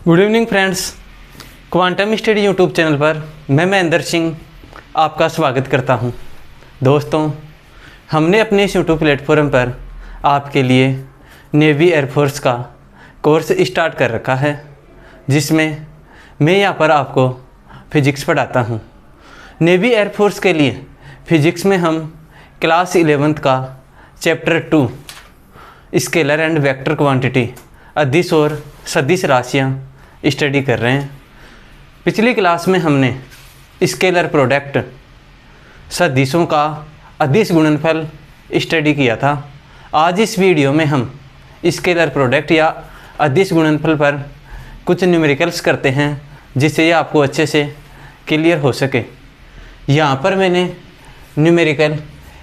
Good evening friends, quantum study YouTube channel पर मैं महेंद्र सिंह आपका स्वागत करता हूं। दोस्तों, हमने अपने इस यूट्यूब प्लेटफॉर्म पर आपके लिए नेवी एयरफोर्स का कोर्स स्टार्ट कर रखा है, जिसमें मैं यहां पर आपको फ़िज़िक्स पढ़ाता हूं। नेवी एयरफोर्स के लिए फ़िज़िक्स में हम क्लास 11th का chapter 2 scalar and vector quantity अदिश और सदिश राशियाँ स्टडी कर रहे हैं। पिछली क्लास में हमने स्केलर प्रोडक्ट सदिशों का अदिश गुणनफल स्टडी किया था। आज इस वीडियो में हम स्केलर प्रोडक्ट या अदिश गुणनफल पर कुछ न्यूमेरिकल्स करते हैं, जिससे ये आपको अच्छे से क्लियर हो सके। यहाँ पर मैंने न्यूमेरिकल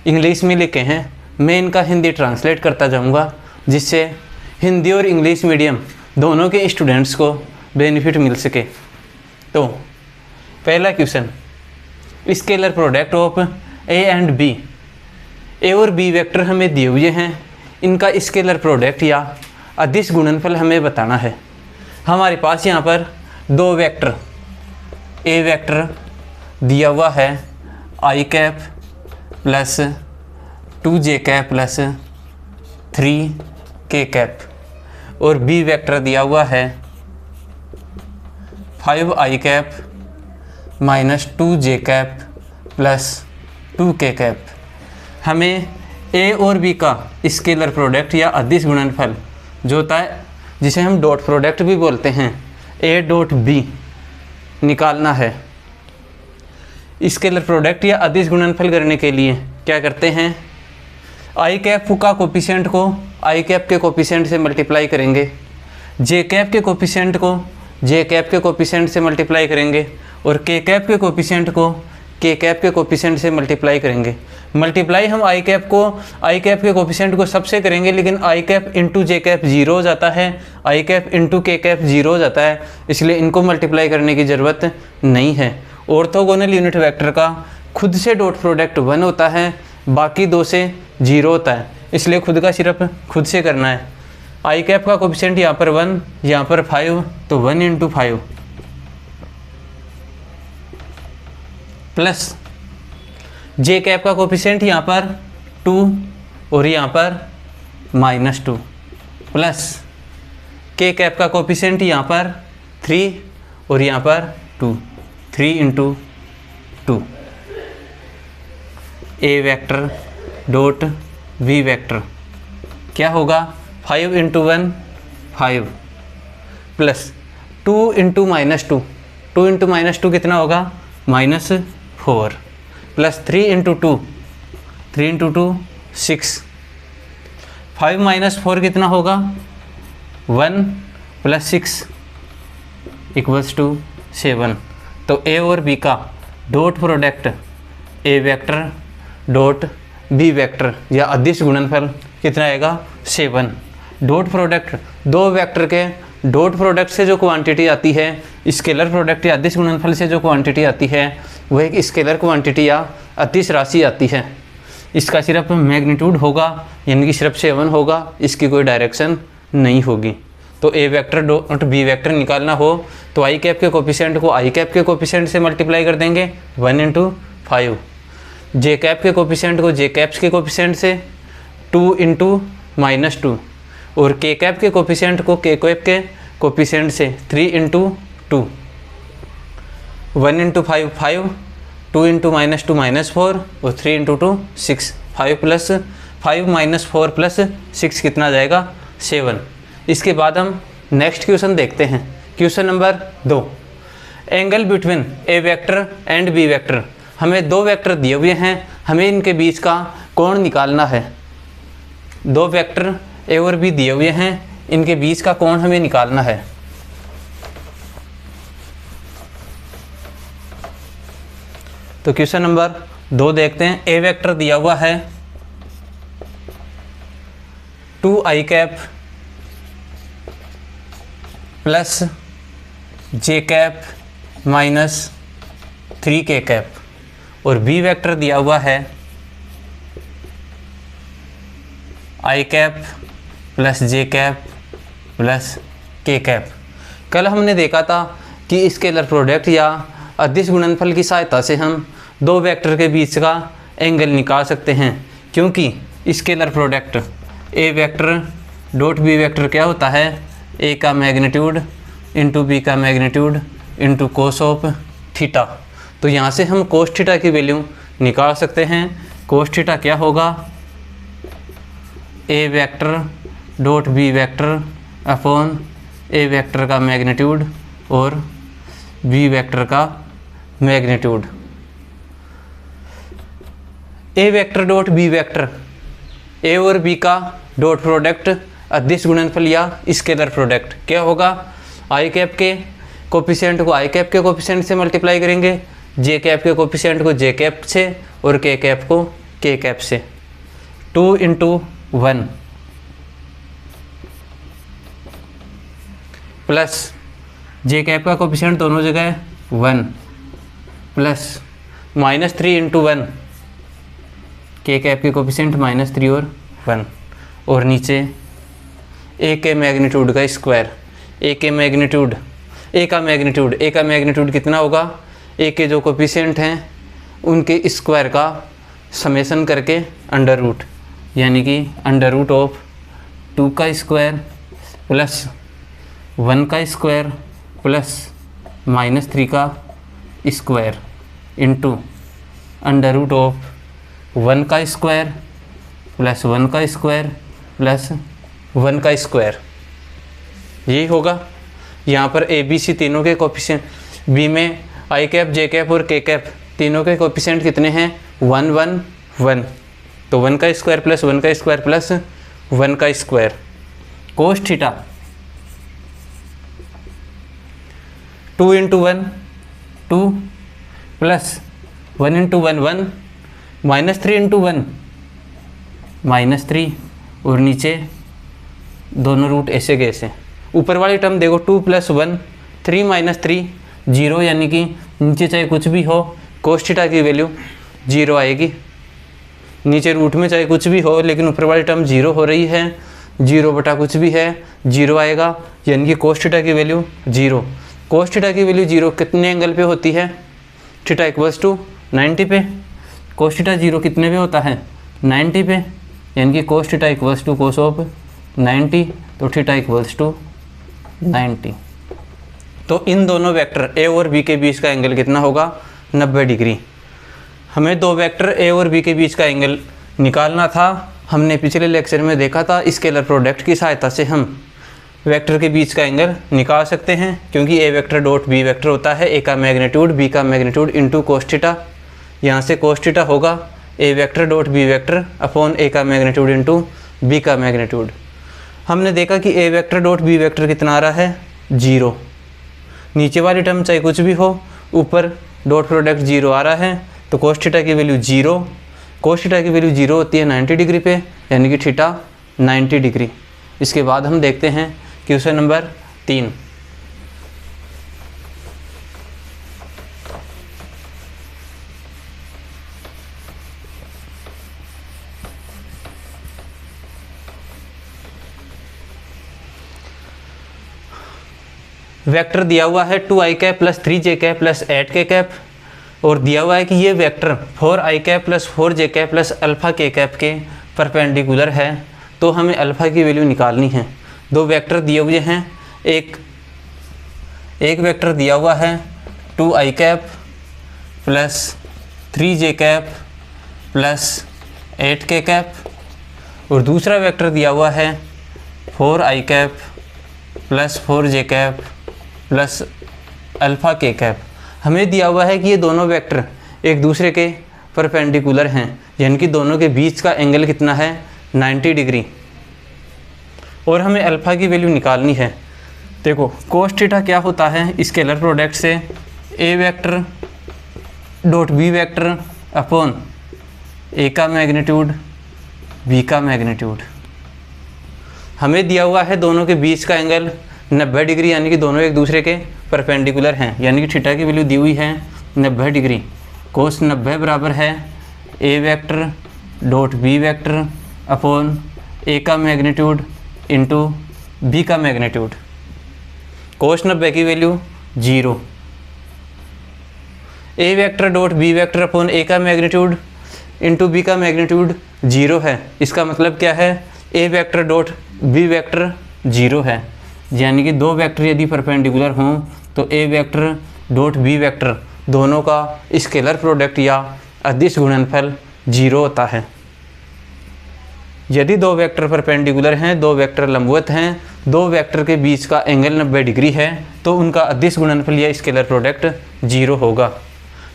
इंग्लिश में लिखे हैं, मैं इनका हिंदी ट्रांसलेट करता जाऊँगा, जिससे हिंदी और इंग्लिश मीडियम दोनों के स्टूडेंट्स को बेनिफिट मिल सके। तो पहला question, scalar product of A and B. A और बी वेक्टर हमें दिए हुए हैं, इनका स्केलर प्रोडक्ट या अदिश गुणनफल हमें बताना है। हमारे पास यहाँ पर दो वेक्टर, ए वेक्टर दिया हुआ है I cap plus 2j cap plus 3k cap, और बी वेक्टर दिया हुआ है 5i cap minus 2j cap plus 2k cap. हमें ए और बी का स्केलर प्रोडक्ट या अदिश गुणनफल जो होता है, जिसे हम डॉट प्रोडक्ट भी बोलते हैं, ए डॉट बी निकालना है। स्केलर प्रोडक्ट या अदिश गुणनफल करने के लिए क्या करते हैं, आई कैप का कोफिशिएंट को आई कैप के कोफिशिएंट से मल्टीप्लाई करेंगे, जे कैप के कोफिशिएंट को जे कैप के कोफिशिएंट से मल्टीप्लाई करेंगे, और के कैप के कोफिशिएंट को के कैप के कोफिशिएंट से मल्टीप्लाई करेंगे। मल्टीप्लाई हम आई कैप के कोफिशिएंट को सबसे करेंगे, लेकिन आई कैप इंटू जे कैप 0 हो जाता है, आई कैप इंटू के कैप 0 हो जाता है, इसलिए इनको मल्टीप्लाई करने की ज़रूरत नहीं है। ऑर्थोगोनल यूनिट वेक्टर का खुद से डॉट प्रोडक्ट 1 होता है, बाकी 2 से 0 होता है, इसलिए खुद का सिर्फ खुद से करना है। आई कैप का कोफिशिएंट यहाँ पर 1, यहाँ पर 5, तो 1 इंटू 5 प्लस जे कैप का कोफिशिएंट यहाँ पर 2 और यहाँ पर -2 प्लस के कैप का कोफिशिएंट यहाँ पर 3 और यहाँ पर 2, 3 इंटू 2। ए वेक्टर डॉट बी वेक्टर क्या होगा, 5 इंटू 1 5 प्लस 2 इंटू -2, 2 इंटू -2 कितना होगा, -4 प्लस 3 इंटू 2, 3 इंटू 2 6, 5 - 4 कितना होगा, 1 प्लस 6 इक्वल्स टू 7। तो ए और बी का dot product A vector dot B vector या अदिश गुणनफल कितना आएगा, 7। डॉट प्रोडक्ट दो वेक्टर के डॉट प्रोडक्ट से जो क्वांटिटी आती है, स्केलर प्रोडक्ट या अदिश गुणनफल से जो क्वांटिटी आती है, वह एक स्केलर क्वांटिटी या अदिश राशि आती है। इसका सिर्फ मैग्नीट्यूड होगा, यानी कि सिर्फ 7 होगा, इसकी कोई डायरेक्शन नहीं होगी। तो ए वेक्टर डॉट बी वेक्टर निकालना हो तो आई कैप के कोफिशिएंट को आई कैप के कोफिशिएंट से मल्टीप्लाई कर देंगे, 1 इंटू 5। जे कैप के कोफिशिएंट को जे कैप्स के कोफिशिएंट से 2 इंटू -2, और के कैप के कोफिशिएंट को के कैप के कोफिशिएंट से 3 इंटू 2, 1 इंटू 5 5, 2 इंटू -2 -4, और 3 इंटू 2 6, 5 प्लस 5 - 4 प्लस 6 कितना आ जाएगा, 7। इसके बाद हम नेक्स्ट क्वेश्चन देखते हैं। Question number 2, angle between A vector and B vector. हमें दो वेक्टर दिए हुए हैं, हमें इनके बीच का कोण निकालना है। दो वेक्टर ए और बी दिए हुए हैं, इनके बीच का कोण हमें निकालना है। तो क्वेश्चन नंबर 2 देखते हैं। ए वेक्टर दिया हुआ है 2i cap plus J cap minus 3k cap, और बी वेक्टर दिया हुआ है I cap plus J cap plus के कैप। कल हमने देखा था कि स्केलर प्रोडक्ट या अदिश गुणनफल की सहायता से हम दो वेक्टर के बीच का एंगल निकाल सकते हैं, क्योंकि scalar product A vector dot B vector क्या होता है, ए का मैग्नीट्यूड इंटू बी का magnitude into cos of theta. तो यहाँ से हम कोस थीटा की वैल्यू निकाल सकते हैं। कोस थीटा क्या होगा, A vector dot B vector upon A vector का मैग्नीट्यूड और बी वेक्टर का magnitude. A vector dot B vector, A और बी का डॉट प्रोडक्ट अदिश गुणनफल या स्केलर प्रोडक्ट क्या होगा, आई कैप के कोफिशिएंट को आई कैप के कोफिशिएंट से मल्टीप्लाई करेंगे, जे कैप के कोफिशिएंट को जे कैप से और के कैप को के कैप से। 2 × 1 प्लस जे कैप का कोफिशिएंट दोनों जगह 1 प्लस -3 × 1 के कैप के कोफिशिएंट -3 और 1 और नीचे ए के मैग्नीट्यूड का स्क्वायर। ए का मैग्नीट्यूड कितना होगा, ए के जो कोफिशिएंट हैं उनके स्क्वायर का समेशन करके अंडर रूट, यानी कि अंडर रूट ऑफ 2 का स्क्वायर प्लस 1 का स्क्वायर प्लस -3 का square into under root of 1 का स्क्वायर प्लस 1 का स्क्वायर प्लस 1 का स्क्वायर। यही होगा। यहाँ पर ए बी सी तीनों के कोफिशिएंट, बी में आई कैप जे कैप और के कैप तीनों के कोफिशिएंट कितने हैं, 1 1 1। तो 1 का स्क्वायर प्लस 1 का स्क्वायर प्लस 1 का स्क्वायर। कोस थीटा 2 × 1 2 प्लस 1 × 1 1 -3 × 1 -3 और नीचे दोनों रूट ऐसे के ऐसे। ऊपर वाली टर्म देखो 2 + 1 3 - 3 0, यानी कि नीचे चाहे कुछ भी हो कोस थीटा की वैल्यू 0 आएगी। नीचे रूट में चाहे कुछ भी हो लेकिन ऊपर वाली टर्म 0 हो रही है, 0 बटा कुछ भी है 0 आएगा, यानी कि कोस थीटा की वैल्यू 0। कोस थीटा की वैल्यू 0 कितने एंगल पे होती है, थीटा = 90 पे। कोस थीटा 0 कितने पे होता है, 90 पे, यानी कि कोस थीटा = कोस ऑफ 90, तो थीटा = 90। तो इन दोनों वेक्टर ए और बी के बीच का एंगल कितना होगा, 90 डिग्री। हमें दो वेक्टर ए और बी के बीच का एंगल निकालना था। हमने पिछले लेक्चर में देखा था स्केलर प्रोडक्ट की सहायता से हम वेक्टर के बीच का एंगल निकाल सकते हैं, क्योंकि A vector dot B vector होता है ए का मैग्नीट्यूड बी का मैग्नीट्यूड इंटू कोस थीटा। यहाँ से कोस थीटा होगा A vector dot B vector upon A का मैग्नीट्यूड इंटू बी का मैग्नीट्यूड। हमने देखा कि A vector dot B vector कितना आ रहा है, 0। नीचे वाली टर्म चाहे कुछ भी हो, ऊपर डॉट प्रोडक्ट 0 आ रहा है, तो कोस थीटा की वैल्यू 0। कोस थीटा की वैल्यू 0 होती है 90 डिग्री पे, यानी कि थीटा 90 डिग्री। इसके बाद हम देखते हैं क्वेश्चन नंबर 3। वेक्टर दिया हुआ है 2i cap plus 3j cap plus 8k cap, और दिया हुआ है कि ये vector 4i cap plus 4j cap plus alpha k cap के परपेंडिकुलर है। तो हमें अल्फ़ा की वैल्यू निकालनी है। दो वेक्टर दिए हुए हैं, एक वेक्टर दिया हुआ है 2i cap plus 3j cap plus 8k cap, और दूसरा वेक्टर दिया हुआ है 4i cap plus 4j cap plus alpha k cap. हमें दिया हुआ है कि ये दोनों वेक्टर एक दूसरे के परपेंडिकुलर हैं, यानी कि दोनों के बीच का एंगल कितना है, 90 डिग्री, और हमें अल्फ़ा की वैल्यू निकालनी है। देखो कोस थीटा क्या होता है, स्केलर प्रोडक्ट से A vector dot B vector upon A का मैग्नीट्यूड बी का मैग्नीट्यूड। हमें दिया हुआ है दोनों के बीच का एंगल 90 डिग्री, यानी कि दोनों एक दूसरे के परपेंडिकुलर हैं, यानी कि थीटा की वैल्यू दी हुई है 90 डिग्री। कोस 90 बराबर है A vector dot B vector upon A का मैग्नीट्यूड इंटू बी का मैग्नीट्यूड। कोस 90 की value 0। A vector dot B vector upon A का मैग्नीट्यूड इंटू बी का मैग्नीट्यूड 0 है। इसका मतलब क्या है, A vector dot B vector 0 है, यानी कि दो वेक्टर यदि परपेंडिकुलर हों तो ए वेक्टर डॉट बी वेक्टर दोनों का स्केलर प्रोडक्ट या अदिश गुणनफल 0 होता है। यदि दो वेक्टर परपेंडिकुलर हैं, दो वेक्टर लंबवत हैं, दो वेक्टर के बीच का एंगल 90 डिग्री है तो उनका अदिश गुणनफल या स्केलर प्रोडक्ट 0 होगा।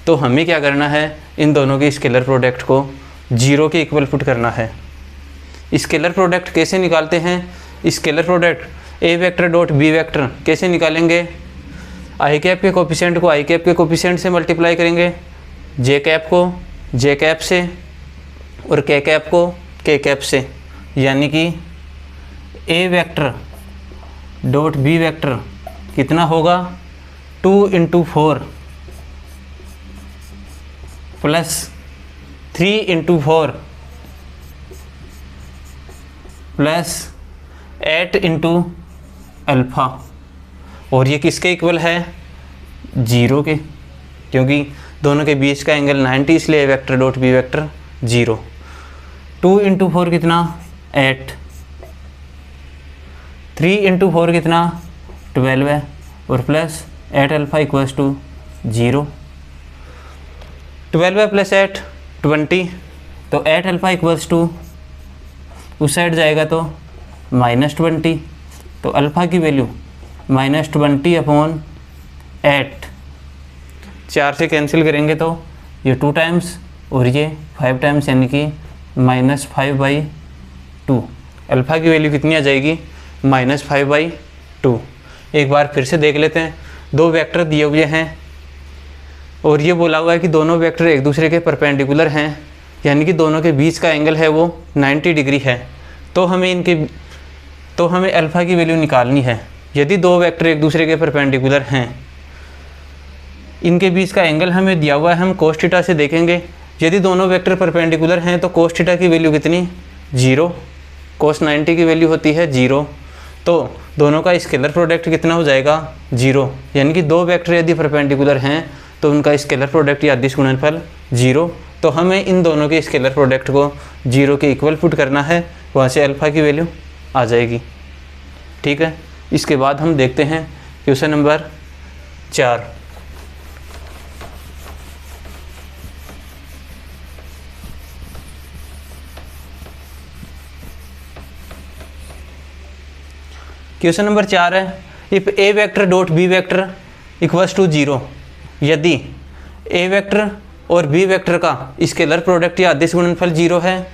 तो हमें क्या करना है, इन दोनों के स्केलर प्रोडक्ट को 0 के इक्वल पुट करना है। स्केलर प्रोडक्ट कैसे निकालते हैं, scalar product A vector dot B vector कैसे निकालेंगे, आई कैप के कोफिशिएंट को आई कैप के कोफिशिएंट से मल्टीप्लाई करेंगे, जे कैप को जे कैप से और के कैप को के कैप से, यानी कि A vector dot B vector कितना होगा 2 × 4 प्लस 3 × 4 प्लस 8 × अल्फ़ा, और ये किसके इक्वल है 0 के, क्योंकि दोनों के बीच का एंगल 90 इसलिए ए वेक्टर डॉट बी वेक्टर 0। 2 × 4 कितना 8, 3 × 4 कितना 12 है, और plus 8 alpha equals to 0। 12 plus 8 20, तो 8 अल्फ़ा इक्वल्स टू उस साइड जाएगा तो -20, तो अल्फ़ा की वैल्यू -20/8, 4 से कैंसिल करेंगे तो ये 2 टाइम्स और ये 5 टाइम्स, यानी कि -5/2। अल्फ़ा की वैल्यू कितनी आ जाएगी -5/2। एक बार फिर से देख लेते हैं, दो वेक्टर दिए हुए हैं और ये बोला हुआ है कि दोनों वेक्टर एक दूसरे के परपेंडिकुलर हैं, यानी कि दोनों के बीच का एंगल है वो 90 डिग्री है। तो हमें अल्फ़ा की वैल्यू निकालनी है। यदि दो वेक्टर एक दूसरे के परपेंडिकुलर हैं, इनके बीच का एंगल हमें दिया हुआ है, हम कोस थीटा से देखेंगे। यदि दोनों वेक्टर परपेंडिकुलर हैं तो कोस थीटा की वैल्यू कितनी 0, कोस 90 की वैल्यू होती है 0, तो दोनों का स्केलर प्रोडक्ट कितना हो जाएगा 0, यानी कि दो वेक्टर यदि परपेंडिकुलर हैं तो उनका स्केलर प्रोडक्ट या अदिश गुणनफल 0। तो हमें इन दोनों के स्केलर प्रोडक्ट को 0 के इक्वल पुट करना है, वहाँ से अल्फ़ा की वैल्यू आ जाएगी। ठीक है, इसके बाद हम देखते हैं क्वेश्चन नंबर 4। क्वेश्चन नंबर 4 है, if A vector dot B vector equals to 0, यदि ए वेक्टर और बी वेक्टर का स्केलर प्रोडक्ट या अदिश गुणनफल 0 है,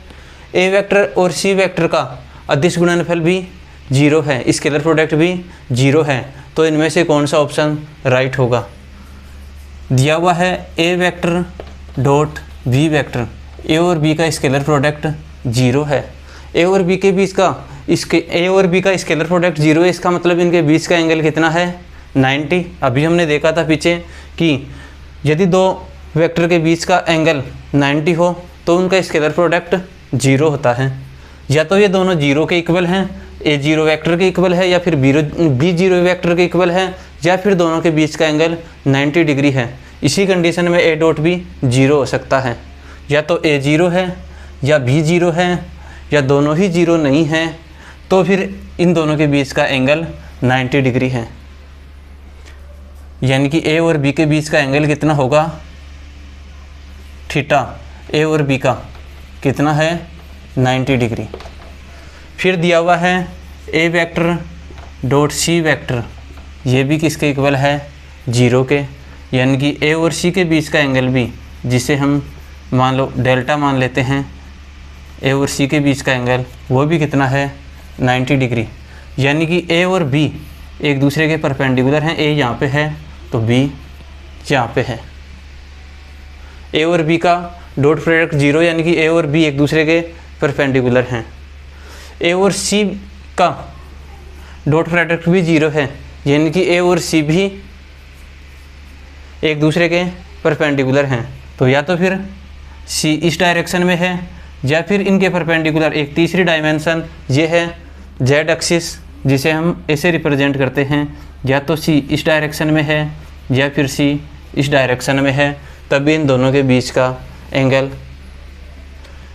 ए वेक्टर और सी वेक्टर का अदिश गुणनफल भी 0 है, स्केलर प्रोडक्ट भी 0 है, तो इनमें से कौन सा ऑप्शन राइट होगा। दिया हुआ है A vector dot B vector, A और बी का स्केलर प्रोडक्ट 0 है, ए और बी के बीच का ए और बी का स्केलर प्रोडक्ट 0 है, इसका मतलब इनके बीच का एंगल कितना है 90। अभी हमने देखा था पीछे कि यदि दो वेक्टर के बीच का एंगल 90 हो तो उनका स्केलर प्रोडक्ट 0 होता है। या तो ये दोनों 0 के इक्वल हैं, ए 0 वेक्टर के इक्वल है, या फिर बी 0 वेक्टर के इक्वल है, या फिर दोनों के बीच का एंगल 90 डिग्री है। इसी कंडीशन में ए डॉट बी 0 हो सकता है, या तो ए 0 है या बी 0 है, या दोनों ही 0 नहीं हैं, तो फिर इन दोनों के बीच का एंगल 90 डिग्री है, यानी कि ए और बी के बीच का एंगल कितना होगा थीटा, ए और बी का कितना है 90 डिग्री। फिर दिया हुआ है A vector dot C vector, ये भी किसके इक्वल है 0 के, यानी कि ए और सी के बीच का एंगल भी, जिसे हम मान लो डेल्टा मान लेते हैं, ए और सी के बीच का एंगल वो भी कितना है 90 डिग्री, यानी कि ए और बी एक दूसरे के परपेंडिकुलर हैं। ए यहाँ पे है तो बी यहाँ पे है। ए और बी का डॉट प्रोडक्ट 0, यानी कि ए और बी एक दूसरे के परपेंडिकुलर हैं। ए और सी का डॉट प्रोडक्ट भी 0 है, यानी कि ए और सी भी एक दूसरे के परपेंडिकुलर हैं। तो या तो फिर सी इस डायरेक्शन में है, या फिर इनके परपेंडिकुलर एक तीसरी डायमेंशन ये है जेड एक्सिस, जिसे हम ऐसे रिप्रेजेंट करते हैं या तो सी इस डायरेक्शन में है या फिर सी इस डायरेक्शन में है, तभी इन दोनों के बीच का एंगल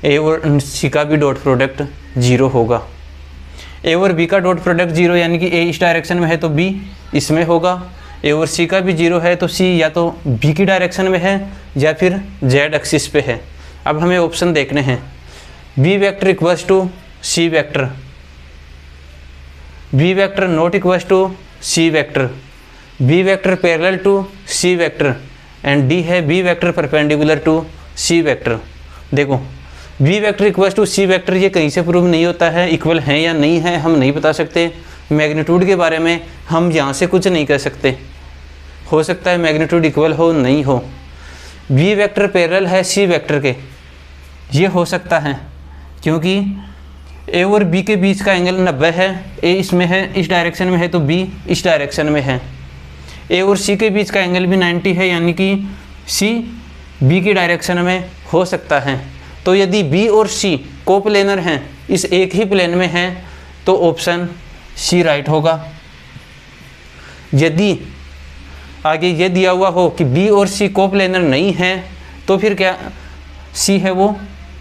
ए और सी का भी डॉट प्रोडक्ट 0 होगा। ए और बी का डॉट प्रोडक्ट 0 यानी कि ए इस डायरेक्शन में है तो बी इसमें होगा। ए और सी का भी 0 है तो सी या तो बी की डायरेक्शन में है या फिर जेड एक्सिस पे है। अब हमें ऑप्शन देखने हैं। B vector equals to C vector, B vector not equals to C vector, B vector parallel to C vector and D है B vector perpendicular to C vector. देखो B vector equals to C vector ये कहीं से prove नहीं होता है, equal है या नहीं है हम नहीं बता सकते। मैग्नीट्यूड के बारे में हम यहाँ से कुछ नहीं कर सकते, हो सकता है मैग्नीट्यूड इक्वल हो नहीं हो। बी वेक्टर पैरेलल है सी वेक्टर के, ये हो सकता है क्योंकि ए और बी के बीच का एंगल 90 है। ए इसमें है इस डायरेक्शन में है तो बी इस डायरेक्शन में है। ए और सी के बीच का एंगल भी 90 है यानी कि सी बी की डायरेक्शन में हो सकता है। तो यदि बी और सी कोप्लेनर हैं, इस एक ही प्लेन में हैं, तो ऑप्शन सी राइट होगा। यदि आगे ये दिया हुआ हो कि बी और सी कोप्लेनर नहीं हैं, तो फिर क्या सी है वो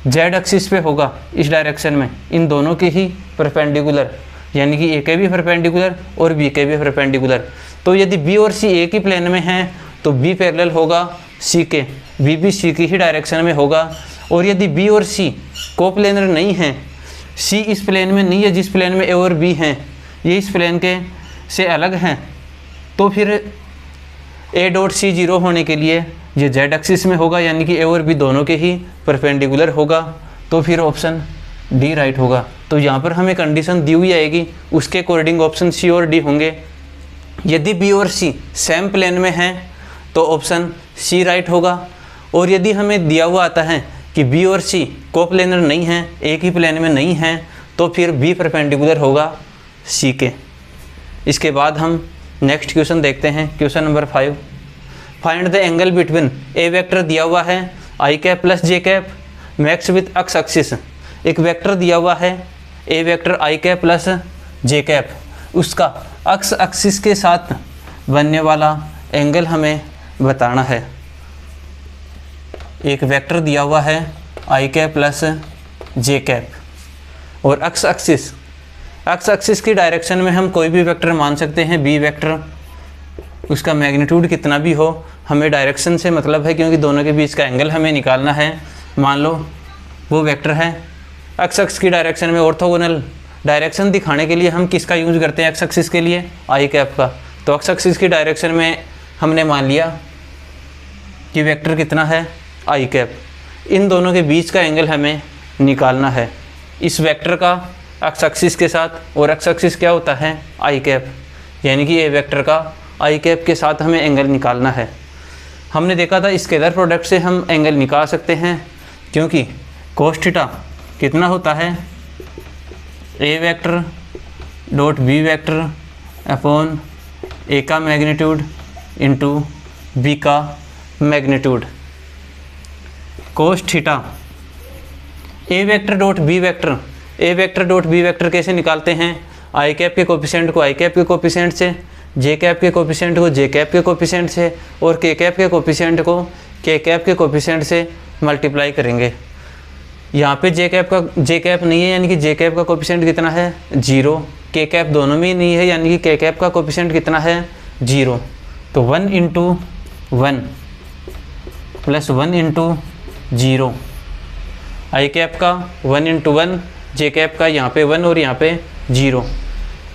जेड एक्सिस पे होगा इस डायरेक्शन में, इन दोनों के ही परपेंडिकुलर, यानी कि ए के भी परपेंडिकुलर और बी के भी परपेंडिकुलर। तो यदि बी और सी एक ही प्लेन में हैं तो बी पैरेलल होगा सी के, बी भी सी की ही डायरेक्शन में होगा। और यदि बी और सी कोप्लेनर नहीं हैं, सी इस प्लेन में नहीं है जिस प्लेन में ए और बी हैं, ये इस प्लेन के से अलग हैं, तो फिर ए डॉट सी 0 होने के लिए ये जेड एक्सिस में होगा, यानी कि ए और बी दोनों के ही परपेंडिकुलर होगा। तो फिर ऑप्शन डी राइट होगा। तो यहाँ पर हमें कंडीशन दी हुई आएगी, उसके अकॉर्डिंग ऑप्शन सी और डी होंगे। यदि बी और सी सेम प्लेन में हैं तो ऑप्शन सी राइट होगा। और यदि हमें दिया हुआ आता है कि बी और सी कोप्लेनर नहीं हैं, एक ही प्लेन में नहीं हैं, तो फिर बी परपेंडिकुलर होगा सी के। इसके बाद हम नेक्स्ट क्वेश्चन देखते हैं, question number 5। Find the angle between A vector दिया हुआ है I cap plus J cap makes with X axis. एक वेक्टर दिया हुआ है A vector I cap plus J cap, उसका एक्स एक्सिस के साथ बनने वाला एंगल हमें बताना है। एक वेक्टर दिया हुआ है I cap plus J cap और एक्स एक्सिस की डायरेक्शन में हम कोई भी वेक्टर मान सकते हैं, बी वेक्टर, उसका मैग्नीट्यूड कितना भी हो, हमें डायरेक्शन से मतलब है क्योंकि दोनों के बीच का एंगल हमें निकालना है। मान लो वो वेक्टर है एक्स एक्सिस की डायरेक्शन में, ऑर्थोगोनल डायरेक्शन दिखाने के लिए हम किसका यूज़ करते हैं एक्स एक्सिस के लिए, आई कैप का। तो एक्स एक्सिस की डायरेक्शन में हमने मान लिया कि वेक्टर कितना है आई कैप, इन दोनों के बीच का एंगल हमें निकालना है इस वेक्टर का एक्स एक्सिस के साथ। और एक्स एक्सिस क्या होता है आई कैप, यानी कि ए वेक्टर का आई कैप के साथ हमें एंगल निकालना है। हमने देखा था स्केलर प्रोडक्ट से हम एंगल निकाल सकते हैं क्योंकि कोस थीटा कितना होता है A vector dot B vector upon A का मैग्नीट्यूड इंटू बी का magnitude. Cos theta A vector dot B vector, A vector dot B vector कैसे निकालते हैं, आई कैप के कोफिशिएंट को आई कैप के कोफिशिएंट से, जे कैप के कोफिशिएंट को जे कैप के कोफिशिएंट से और के कैप के कोफिशिएंट को के कैप के कोफिशिएंट से मल्टीप्लाई करेंगे। यहाँ पे जे कैप नहीं है यानी कि जे कैप का कोफिशिएंट कितना है 0, के कैप दोनों में ही नहीं है यानी कि के कैप का कोफिशिएंट कितना है 0। तो 1 इंटू 1 प्लस 1 इंटू 0, आई कैप का 1 इंटू 1, जे कैप का यहाँ पे 1 और यहाँ पे 0।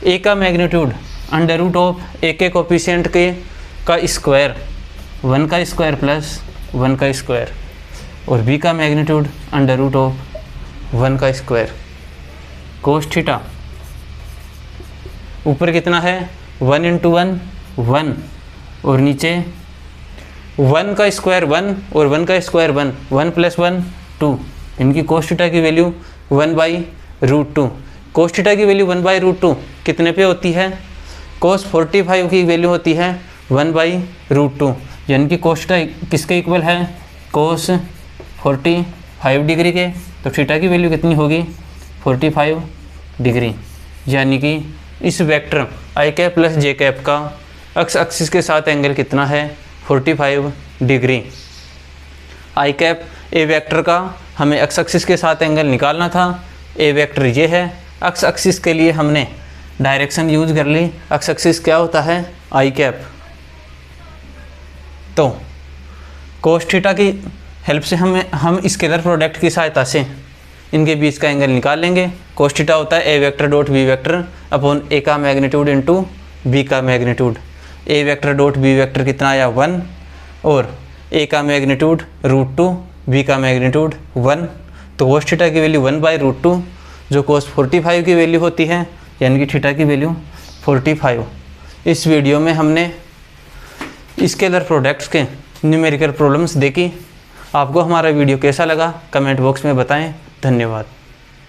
ए का मैग्नीट्यूड अंडर रूट ऑफ ए के कोफिशिएंट के का स्क्वायर 1 का स्क्वायर प्लस 1 का स्क्वायर और बी का मैग्नीट्यूड अंडर रूट ऑफ 1 का स्क्वायर। कोस थीटा ऊपर कितना है 1 इंटू 1 1 और नीचे 1 का स्क्वायर 1 और 1 का स्क्वायर 1, 1 प्लस 1 2, इनकी कोस थीटा की वैल्यू 1/√2। कोस थीटा की वैल्यू 1/√2 कितने पे होती है, कोस 45 की वैल्यू होती है 1/√2, यानी कि कोस थीटा किसके इक्वल है कोस 45 डिग्री के। तो थीटा की वैल्यू कितनी होगी 45 डिग्री, यानी कि इस vector I cap plus J cap का एक्स एक्सिस के साथ एंगल कितना है 45 degree. I cap A vector का हमें एक्स एक्सिस के साथ एंगल निकालना था। ए वेक्टर ये है। एक्स एक्सिस के लिए हमने डायरेक्शन यूज कर ली। एक्स एक्सिस क्या होता है आई कैप। तो कोस थीटा की हेल्प से हम स्केलर प्रोडक्ट की सहायता से इनके बीच का एंगल निकाल लेंगे। कोस थीटा होता है A vector dot B vector upon A का मैग्नीट्यूड इंटू बी का magnitude. A vector dot B vector कितना आया 1 और ए का मैग्नीट्यूड √2 बी का मैग्नीट्यूड 1। तो कोस थीटा की वैल्यू 1/√2 जो कोस 45 की वैल्यू होती है, यानी कि थीटा की वैल्यू 45। इस वीडियो में हमने स्केलर प्रोडक्ट्स के न्यूमेरिकल प्रॉब्लम्स देखी। आपको हमारा वीडियो कैसा लगा कमेंट बॉक्स में बताएं। धन्यवाद।